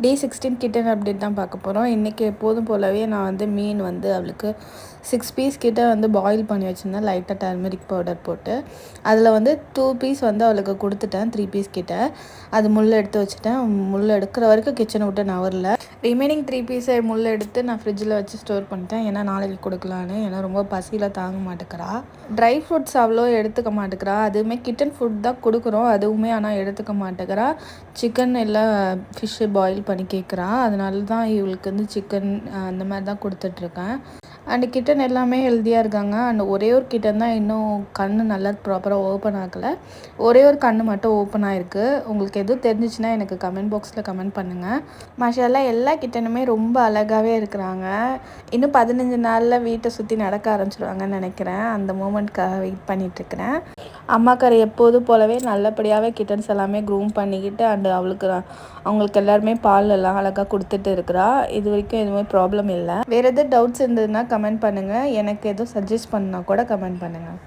டே 16 kitten update தான் பார்க்க போகிறோம். இன்றைக்கி எப்போதும் போலவே நான் வந்து மீன் வந்து அவளுக்கு 6 பீஸ் கிட்ட வந்து பாயில் பண்ணி வச்சுருந்தேன் லைட்டாக டர்மரிக் பவுடர் போட்டு. அதில் வந்து 2 பீஸ் வந்து அவளுக்கு கொடுத்துட்டேன், 3 பீஸ் கிட்ட. அது முள் எடுத்து வச்சுட்டேன். முள் எடுக்கிற வரைக்கும் கிச்சனை விட்டு நவரல. ரிமைனிங் 3 பீஸை முள் எடுத்து நான் ஃப்ரிட்ஜில் வச்சு ஸ்டோர் பண்ணிட்டேன். ஏன்னா நாளைக்கு கொடுக்கலான்னு. ஏன்னா ரொம்ப பசியில் தாங்க மாட்டேங்கிறா. ட்ரை ஃப்ரூட்ஸ் அவ்வளோ எடுத்துக்க மாட்டேங்கிறா. அதுவுமே கிட்டன் ஃபுட் தான் கொடுக்குறோம், அதுவுமே ஆனால் எடுத்துக்க மாட்டேங்கிறா. சிக்கன் இல்லை ஃபிஷ்ஷு பாயில் பண்ணி கேட்குறா. அதனால தான் இவளுக்கு வந்து சிக்கன் அந்த மாதிரி தான் கொடுத்துட்ருக்கேன். அண்டு கிட்டன் எல்லாமே ஹெல்த்தியாக இருக்காங்க. அண்ட் ஒரே ஒரு கிட்டன் தான் இன்னும் கண் நல்லா ப்ராப்பராக ஓப்பன் ஆகலை. ஒரே ஒரு கண் மட்டும் ஓப்பன் ஆகிருக்கு. உங்களுக்கு எதுவும் தெரிஞ்சிச்சுன்னா எனக்கு கமெண்ட் பாக்ஸில் கமெண்ட் பண்ணுங்கள். மாஷாஅல்லாஹ் எல்லா கிட்டனுமே ரொம்ப அழகாகவே இருக்கிறாங்க. இன்னும் 15 நாளில் வீட்டை சுற்றி நடக்க ஆரம்பிச்சிடுவாங்கன்னு நினைக்கிறேன். அந்த மூமெண்ட்காக வெயிட் பண்ணிகிட்ருக்கிறேன். அம்மாக்கார் எப்போதும் போலவே நல்லபடியாகவே கிட்டன்ஸ் எல்லாமே க்ரூம் பண்ணிக்கிட்டு அண்டு அவங்களுக்கு எல்லாருமே பால் எல்லாம் அழகாக கொடுத்துட்டு இருக்கிறா. இது வரைக்கும் எதுவுமே ப்ராப்ளம் இல்லை. வேறு எதுவும் டவுட்ஸ் இருந்ததுன்னா கமெண்ட் பண்ணுங்கள். எனக்கு எதுவும் சஜஸ்ட் பண்ணால் கூட கமெண்ட் பண்ணுங்கள்.